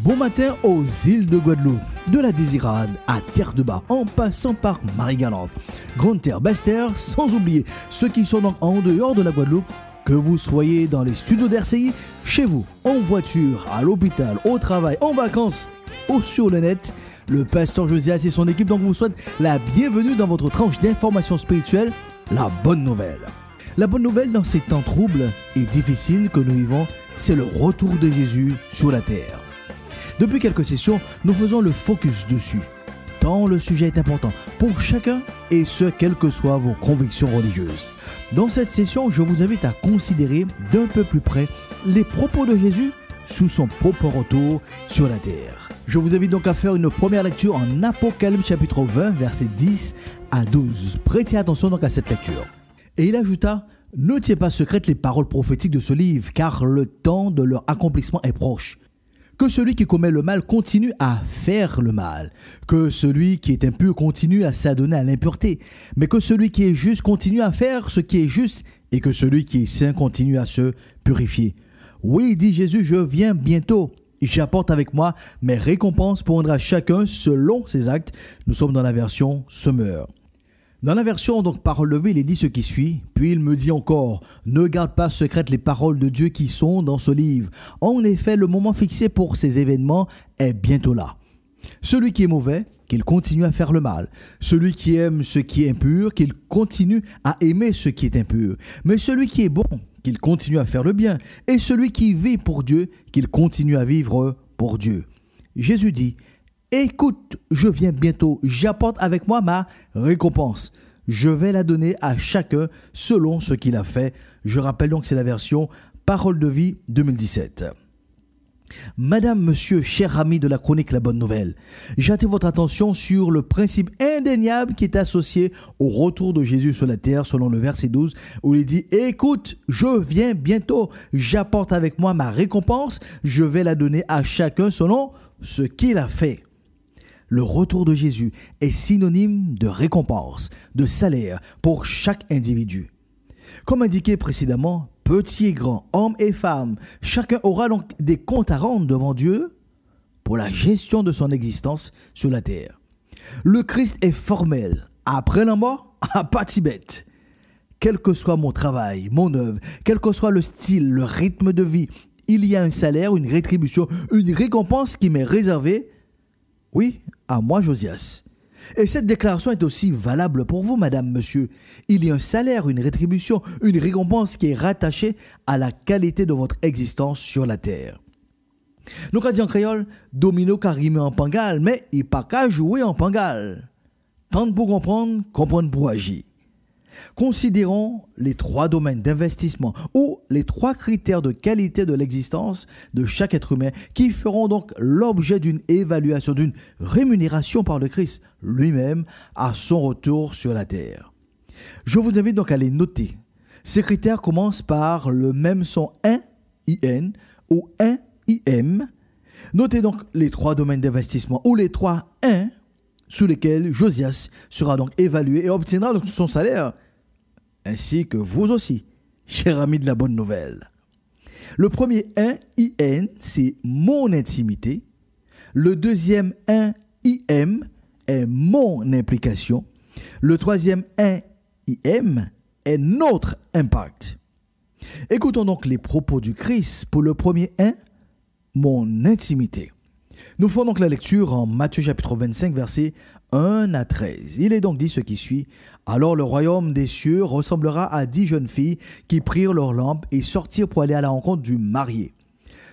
Bon matin aux îles de Guadeloupe, de la Désirade à Terre-de-Bas, en passant par Marie-Galante, Grande-Terre, Basse-Terre, sans oublier ceux qui sont donc en dehors de la Guadeloupe, que vous soyez dans les studios d'RCI, chez vous, en voiture, à l'hôpital, au travail, en vacances ou sur le net, le pasteur Josias et son équipe donc vous souhaitent la bienvenue dans votre tranche d'information spirituelle, la bonne nouvelle. La bonne nouvelle dans ces temps troubles et difficiles que nous vivons, c'est le retour de Jésus sur la terre. Depuis quelques sessions, nous faisons le focus dessus, tant le sujet est important pour chacun et ce, quelles que soient vos convictions religieuses. Dans cette session, je vous invite à considérer d'un peu plus près les propos de Jésus sous son propre retour sur la terre. Je vous invite donc à faire une première lecture en Apocalypse chapitre 20, versets 10 à 12. Prêtez attention donc à cette lecture. Et il ajouta, « Ne tiens pas secrètes les paroles prophétiques de ce livre, car le temps de leur accomplissement est proche. Que celui qui commet le mal continue à faire le mal, que celui qui est impur continue à s'adonner à l'impureté, mais que celui qui est juste continue à faire ce qui est juste, et que celui qui est saint continue à se purifier. Oui, dit Jésus, je viens bientôt. J'apporte avec moi mes récompenses pour rendre à chacun selon ses actes. » Nous sommes dans la version Semeur. Dans la version donc parole levée, il est dit ce qui suit. Puis il me dit encore, ne garde pas secrètes les paroles de Dieu qui sont dans ce livre. En effet, le moment fixé pour ces événements est bientôt là. Celui qui est mauvais, qu'il continue à faire le mal. Celui qui aime ce qui est impur, qu'il continue à aimer ce qui est impur. Mais celui qui est bon, qu'il continue à faire le bien. Et celui qui vit pour Dieu, qu'il continue à vivre pour Dieu. Jésus dit, écoute, je viens bientôt, j'apporte avec moi ma récompense. Je vais la donner à chacun selon ce qu'il a fait. Je rappelle donc que c'est la version Parole de vie 2017. Madame, monsieur, cher ami de la chronique La Bonne Nouvelle, j'attire votre attention sur le principe indéniable qui est associé au retour de Jésus sur la terre selon le verset 12 où il dit « Écoute, je viens bientôt, j'apporte avec moi ma récompense, je vais la donner à chacun selon ce qu'il a fait. » Le retour de Jésus est synonyme de récompense, de salaire pour chaque individu. Comme indiqué précédemment, petits et grands, hommes et femmes, chacun aura donc des comptes à rendre devant Dieu pour la gestion de son existence sur la terre. Le Christ est formel. Après la mort, à pas bête. Quel que soit mon travail, mon œuvre, quel que soit le style, le rythme de vie, il y a un salaire, une rétribution, une récompense qui m'est réservée. Oui, à moi, Josias. Et cette déclaration est aussi valable pour vous, madame, monsieur. Il y a un salaire, une rétribution, une récompense qui est rattachée à la qualité de votre existence sur la terre. Nous, quand dit en créole, domino carrimé en pangal, mais il pas qu'à jouer en pangal. Tente pour comprendre, comprendre pour agir. Considérons les 3 domaines d'investissement ou les 3 critères de qualité de l'existence de chaque être humain qui feront donc l'objet d'une évaluation, d'une rémunération par le Christ lui-même à son retour sur la terre. Je vous invite donc à les noter. Ces critères commencent par le même son 1, IN ou 1, IM. Notez donc les 3 domaines d'investissement ou les 3 1 sous lesquels Josias sera donc évalué et obtiendra donc son salaire, ainsi que vous aussi, chers amis de la bonne nouvelle. Le premier 1 IN, c'est mon intimité. Le deuxième 1 IM est mon implication. Le troisième 1 IM est notre impact. Écoutons donc les propos du Christ pour le premier 1, mon intimité. Nous faisons donc la lecture en Matthieu chapitre 25, versets 1 à 13. Il est donc dit ce qui suit. Alors le royaume des cieux ressemblera à 10 jeunes filles qui prirent leurs lampes et sortirent pour aller à la rencontre du marié.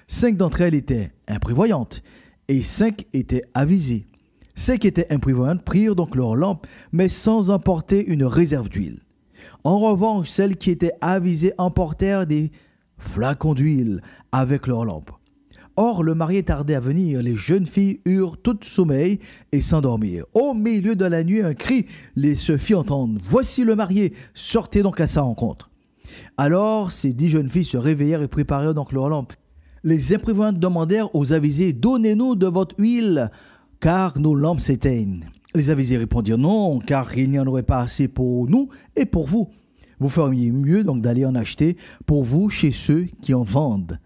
5 d'entre elles étaient imprévoyantes et 5 étaient avisées. 5 étaient imprévoyantes prirent donc leurs lampes, mais sans emporter une réserve d'huile. En revanche, celles qui étaient avisées emportèrent des flacons d'huile avec leurs lampes. Or, le marié tardait à venir, les jeunes filles eurent toutes sommeil et s'endormirent. Au milieu de la nuit, un cri se fit entendre. « Voici le marié, sortez donc à sa rencontre. » Alors, ces 10 jeunes filles se réveillèrent et préparèrent donc leurs lampes. Les imprévoyantes demandèrent aux avisés, « Donnez-nous de votre huile, car nos lampes s'éteignent. » Les avisés répondirent, « Non, car il n'y en aurait pas assez pour nous et pour vous. Vous feriez mieux donc d'aller en acheter pour vous chez ceux qui en vendent. »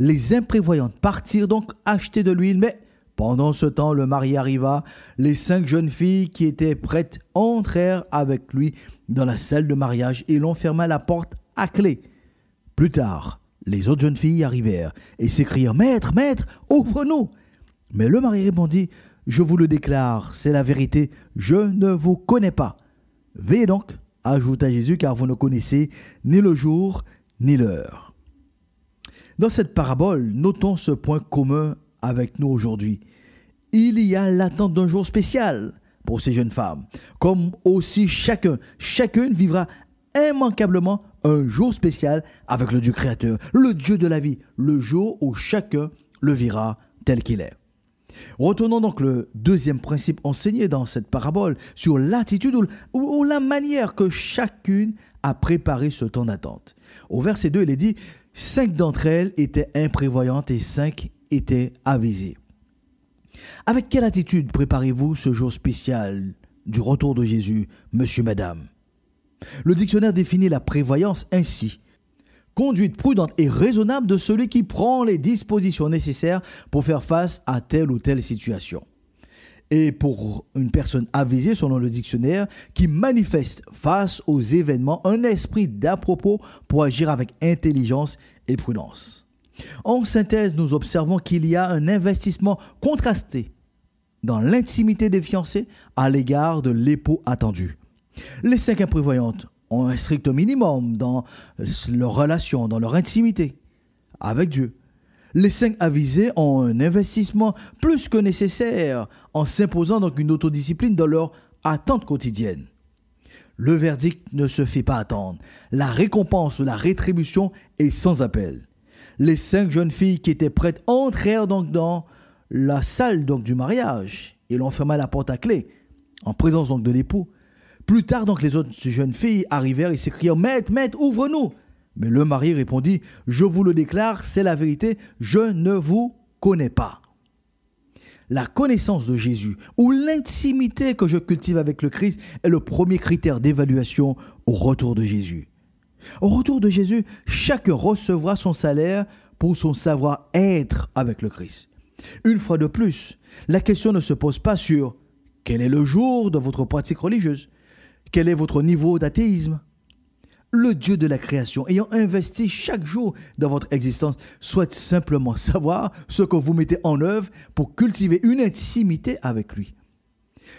Les imprévoyantes partirent donc acheter de l'huile, mais pendant ce temps, le marié arriva. Les 5 jeunes filles qui étaient prêtes entrèrent avec lui dans la salle de mariage et l'on ferma la porte à clé. Plus tard, les autres jeunes filles arrivèrent et s'écrièrent « Maître, maître, ouvre-nous !» Mais le mari répondit « Je vous le déclare, c'est la vérité, je ne vous connais pas. » Veillez donc, ajouta Jésus, car vous ne connaissez ni le jour ni l'heure. Dans cette parabole, notons ce point commun avec nous aujourd'hui. Il y a l'attente d'un jour spécial pour ces jeunes femmes, comme aussi chacune vivra immanquablement un jour spécial avec le Dieu créateur, le Dieu de la vie, le jour où chacun le verra tel qu'il est. Retournons donc le deuxième principe enseigné dans cette parabole sur l'attitude ou la manière que chacune a préparé ce temps d'attente. Au verset 2, il est dit « 5 d'entre elles étaient imprévoyantes et 5 étaient avisées ». Avec quelle attitude préparez-vous ce jour spécial du retour de Jésus, monsieur, madame? Le dictionnaire définit la prévoyance ainsi: conduite prudente et raisonnable de celui qui prend les dispositions nécessaires pour faire face à telle ou telle situation. Et pour une personne avisée, selon le dictionnaire, qui manifeste face aux événements un esprit d'à-propos pour agir avec intelligence et prudence. En synthèse, nous observons qu'il y a un investissement contrasté dans l'intimité des fiancés à l'égard de l'époux attendu. Les 5 imprévoyantes ont un strict minimum dans leur relation, dans leur intimité avec Dieu. Les 5 avisés ont un investissement plus que nécessaire en s'imposant donc une autodiscipline dans leur attente quotidienne. Le verdict ne se fait pas attendre. La récompense ou la rétribution est sans appel. Les 5 jeunes filles qui étaient prêtes entrèrent donc dans la salle donc du mariage et l'on ferma la porte à clé, en présence donc de l'époux. Plus tard donc les autres jeunes filles arrivèrent et s'écrièrent « Maître, maître, ouvre-nous !» Mais le mari répondit « Je vous le déclare, c'est la vérité, je ne vous connais pas. » La connaissance de Jésus ou l'intimité que je cultive avec le Christ est le premier critère d'évaluation au retour de Jésus. Au retour de Jésus, chacun recevra son salaire pour son savoir-être avec le Christ. Une fois de plus, la question ne se pose pas sur quel est le jour de votre pratique religieuse, quel est votre niveau d'athéisme. Le Dieu de la création, ayant investi chaque jour dans votre existence, souhaite simplement savoir ce que vous mettez en œuvre pour cultiver une intimité avec lui.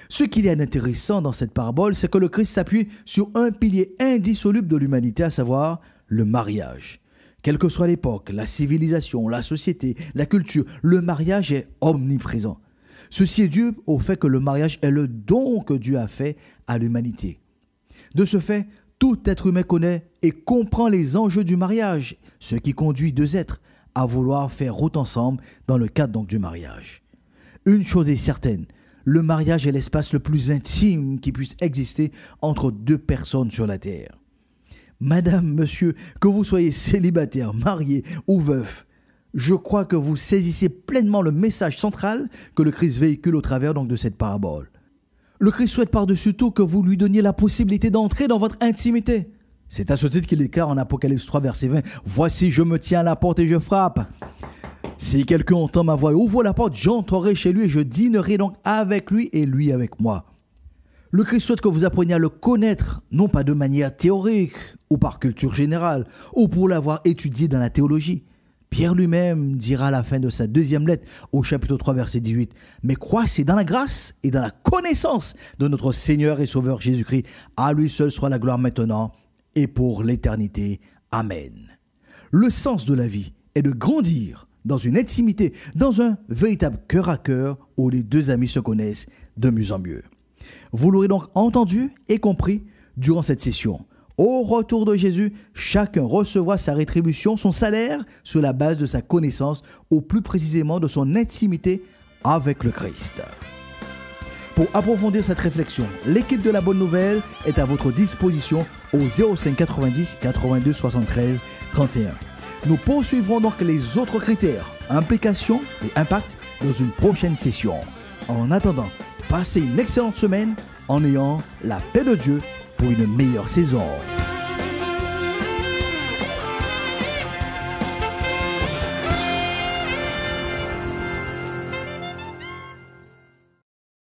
Ce qu'il y a d'intéressant dans cette parabole, c'est que le Christ s'appuie sur un pilier indissoluble de l'humanité, à savoir le mariage. Quelle que soit l'époque, la civilisation, la société, la culture, le mariage est omniprésent. Ceci est dû au fait que le mariage est le don que Dieu a fait à l'humanité. De ce fait, tout être humain connaît et comprend les enjeux du mariage, ce qui conduit 2 êtres à vouloir faire route ensemble dans le cadre donc du mariage. Une chose est certaine, le mariage est l'espace le plus intime qui puisse exister entre 2 personnes sur la terre. Madame, monsieur, que vous soyez célibataire, marié ou veuf, je crois que vous saisissez pleinement le message central que le Christ véhicule au travers donc de cette parabole. Le Christ souhaite par-dessus tout que vous lui donniez la possibilité d'entrer dans votre intimité. C'est à ce titre qu'il déclare en Apocalypse 3, verset 20, « Voici, je me tiens à la porte et je frappe. Si quelqu'un entend ma voix et ouvre la porte, j'entrerai chez lui et je dînerai donc avec lui et lui avec moi. » Le Christ souhaite que vous appreniez à le connaître, non pas de manière théorique ou par culture générale, ou pour l'avoir étudié dans la théologie. Pierre lui-même dira à la fin de sa 2e lettre, au chapitre 3, verset 18, « Mais croissez dans la grâce et dans la connaissance de notre Seigneur et Sauveur Jésus-Christ. À lui seul soit la gloire maintenant et pour l'éternité. Amen. » Le sens de la vie est de grandir dans une intimité, dans un véritable cœur à cœur où les 2 amis se connaissent de mieux en mieux. Vous l'aurez donc entendu et compris durant cette session. Au retour de Jésus, chacun recevra sa rétribution, son salaire, sur la base de sa connaissance, ou plus précisément de son intimité avec le Christ. Pour approfondir cette réflexion, l'équipe de la Bonne Nouvelle est à votre disposition au 05 90 82 73 31. Nous poursuivrons donc les autres critères, implications et impact dans une prochaine session. En attendant, passez une excellente semaine en ayant la paix de Dieu pour une meilleure saison.